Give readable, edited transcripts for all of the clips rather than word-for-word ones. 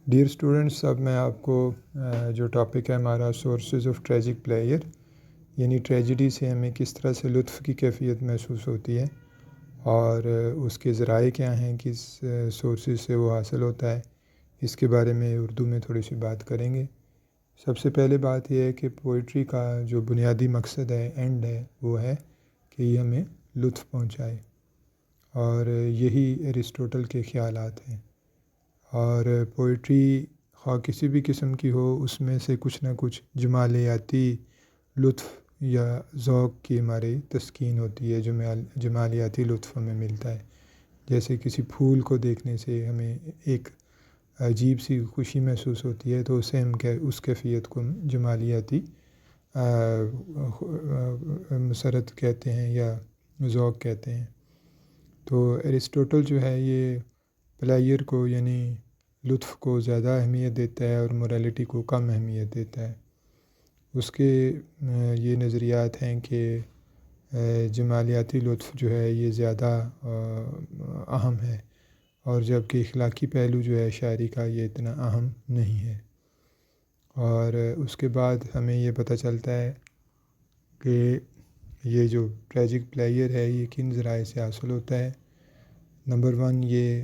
Dear students, اب میں آپ کو جو ٹاپک ہے ہمارا سورسز آف ٹریجک پلیئر، یعنی ٹریجڈی سے ہمیں کس طرح سے لطف کی کیفیت محسوس ہوتی ہے اور اس کے ذرائع کیا ہیں، کس سورسز سے وہ حاصل ہوتا ہے، اس کے بارے میں اردو میں تھوڑی سی بات کریں گے۔ سب سے پہلے بات یہ ہے کہ پوئٹری کا جو بنیادی مقصد ہے، اینڈ ہے، وہ ہے کہ یہ ہمیں لطف پہنچائے، اور یہی ایرسٹوٹل کے خیالات ہیں۔ اور پوئٹری خواہ کسی بھی قسم کی ہو، اس میں سے کچھ نہ کچھ جمالیاتی لطف یا ذوق کی ہماری تسکین ہوتی ہے، جمالیاتی لطف ہمیں ملتا ہے۔ جیسے کسی پھول کو دیکھنے سے ہمیں ایک عجیب سی خوشی محسوس ہوتی ہے، تو اسے ہم اس کیفیت کو جمالیاتی مسرت کہتے ہیں یا ذوق کہتے ہیں۔ تو ایرسٹوٹل جو ہے یہ پلیئر کو، یعنی لطف کو زیادہ اہمیت دیتا ہے اور موریلٹی کو کم اہمیت دیتا ہے۔ اس کے یہ نظریات ہیں کہ جمالیاتی لطف جو ہے یہ زیادہ اہم ہے، اور جبکہ اخلاقی پہلو جو ہے شاعری کا یہ اتنا اہم نہیں ہے۔ اور اس کے بعد ہمیں یہ پتہ چلتا ہے کہ یہ جو ٹریجک پلیئر ہے یہ کن ذرائع سے حاصل ہوتا ہے۔ نمبر 1، یہ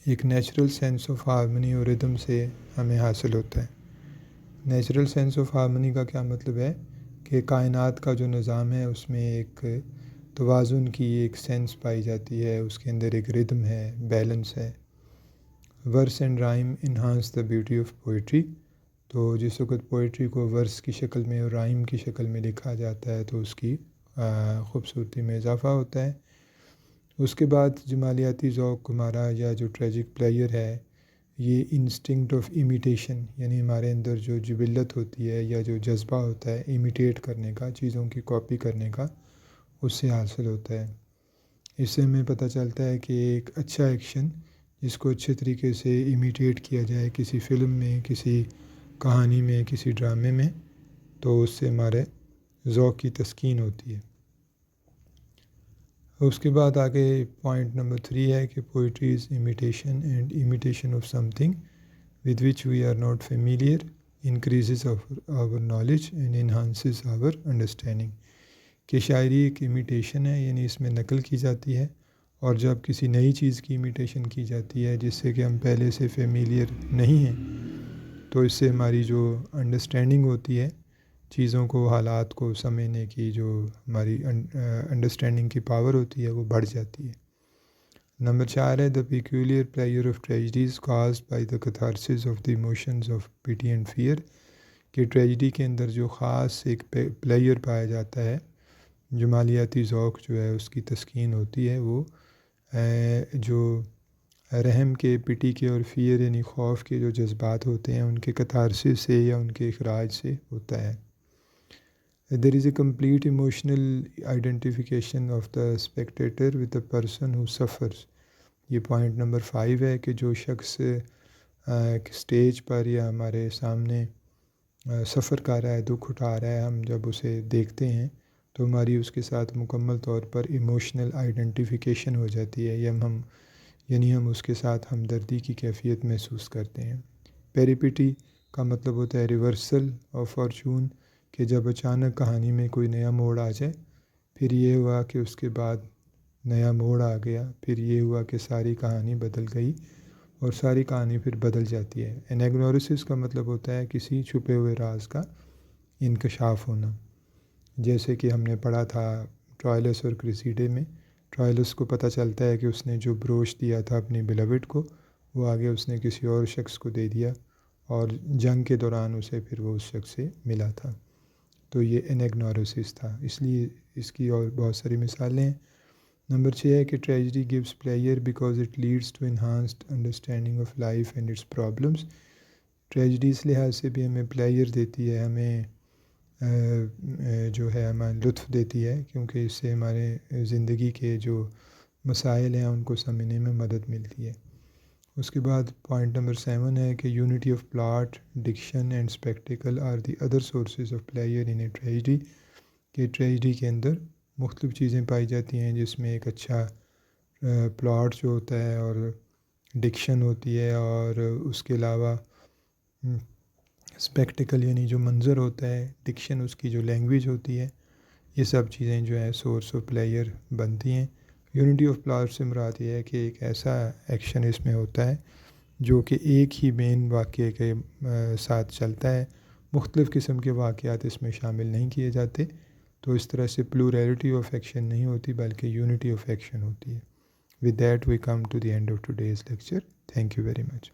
ایک نیچرل سینس آف ہارمنی اور ردم سے ہمیں حاصل ہوتا ہے۔ نیچرل سینس آف ہارمنی کا کیا مطلب ہے کہ کائنات کا جو نظام ہے اس میں ایک توازن کی ایک سینس پائی جاتی ہے، اس کے اندر ایک ردم ہے، بیلنس ہے۔ Verse and rhyme enhance the beauty of poetry, تو جس وقت پوئٹری کو ورس کی شکل میں اور رائم کی شکل میں لکھا جاتا ہے تو اس کی خوبصورتی میں اضافہ ہوتا ہے۔ اس کے بعد جمالیاتی ذوق ہمارا یا جو ٹریجک پلیئر ہے، یہ انسٹنکٹ آف امیٹیشن، یعنی ہمارے اندر جو جبلت ہوتی ہے یا جو جذبہ ہوتا ہے امیٹیٹ کرنے کا، چیزوں کی کاپی کرنے کا، اس سے حاصل ہوتا ہے۔ اس سے ہمیں پتہ چلتا ہے کہ ایک اچھا ایکشن جس کو اچھے طریقے سے امیٹیٹ کیا جائے کسی فلم میں، کسی کہانی میں، کسی ڈرامے میں، تو اس سے ہمارے ذوق کی تسکین ہوتی ہے۔ اس کے بعد آگے پوائنٹ نمبر 3 ہے کہ poetry is imitation and imitation of something with which we are not familiar increases our knowledge and enhances our understanding, کہ شاعری ایک امیٹیشن ہے، یعنی اس میں نقل کی جاتی ہے، اور جب کسی نئی چیز کی امیٹیشن کی جاتی ہے جس سے کہ ہم پہلے سے فیملیئر نہیں ہیں، تو اس سے ہماری جو انڈرسٹینڈنگ ہوتی ہے، چیزوں کو، حالات کو سمجھنے کی جو ہماری انڈرسٹینڈنگ کی پاور ہوتی ہے وہ بڑھ جاتی ہے۔ نمبر 4 ہے the peculiar pleasure of tragedies caused by the catharsis of the emotions of pity and fear, کہ ٹریجڈی کے اندر جو خاص ایک پلیئر پایا جاتا ہے، جمالیاتی ذوق جو ہے اس کی تسکین ہوتی ہے، وہ جو رحم کے، پٹی کے اور فیئر یعنی خوف کے جو جذبات ہوتے ہیں ان کے کتھارسس سے یا ان کے اخراج سے ہوتا ہے۔ There is a complete emotional identification of the spectator with the person who suffers۔ یہ پوائنٹ نمبر 5 ہے کہ جو شخص اسٹیج پر یا ہمارے سامنے سفر کر رہا ہے، دکھ اٹھا رہا ہے، ہم جب اسے دیکھتے ہیں تو ہماری اس کے ساتھ مکمل طور پر ایموشنل آئیڈینٹیفیکیشن ہو جاتی ہے، یعنی ہم اس کے ساتھ ہمدردی کی کیفیت محسوس کرتے ہیں۔ پیریپیٹی کا مطلب ہوتا ہے ریورسل آف فارچون، کہ جب اچانک کہانی میں کوئی نیا موڑ آ جائے، پھر یہ ہوا کہ اس کے بعد نیا موڑ آ گیا، پھر یہ ہوا کہ ساری کہانی بدل گئی اور ساری کہانی پھر بدل جاتی ہے۔ انیگنورسس کا مطلب ہوتا ہے کسی چھپے ہوئے راز کا انکشاف ہونا، جیسے کہ ہم نے پڑھا تھا ٹرائلس اور کریسیڈے میں۔ ٹرائلس کو پتہ چلتا ہے کہ اس نے جو بروچ دیا تھا اپنی بیلوڈ کو، وہ آگے اس نے کسی اور شخص کو دے دیا، اور جنگ کے دوران اسے پھر وہ اس شخص سے ملا تھا، تو یہ انیگنورسس تھا۔ اس لیے اس کی اور بہت ساری مثالیں ہیں۔ نمبر 6 ہے کہ tragedy gives pleasure because it leads to enhanced understanding of life and its problems. Tragedy اس لحاظ سے بھی ہمیں پلیئر دیتی ہے، ہمیں جو ہے ہمیں لطف دیتی ہے، کیونکہ اس سے ہمارے زندگی کے جو مسائل ہیں ان کو سمجھنے میں مدد ملتی ہے۔ اس کے بعد پوائنٹ نمبر 7 ہے کہ unity of plot, diction and spectacle are the other sources of player in a tragedy, کہ ٹریجڈی کے اندر مختلف چیزیں پائی جاتی ہیں جس میں ایک اچھا پلاٹ جو ہوتا ہے اور ڈکشن ہوتی ہے، اور اس کے علاوہ اسپیکٹیکل یعنی جو منظر ہوتا ہے، ڈکشن اس کی جو لینگویج ہوتی ہے، یہ سب چیزیں جو ہیں سورس آف پلیئر بنتی ہیں۔ یونٹی آف پلاٹ سے مراد یہ ہے کہ ایک ایسا ایکشن اس میں ہوتا ہے جو کہ ایک ہی مین واقعے کے ساتھ چلتا ہے، مختلف قسم کے واقعات اس میں شامل نہیں کیے جاتے، تو اس طرح سے پلورلٹی آف ایکشن نہیں ہوتی بلکہ یونٹی آف ایکشن ہوتی ہے۔ With that we come to the end of today's lecture. Thank you very much.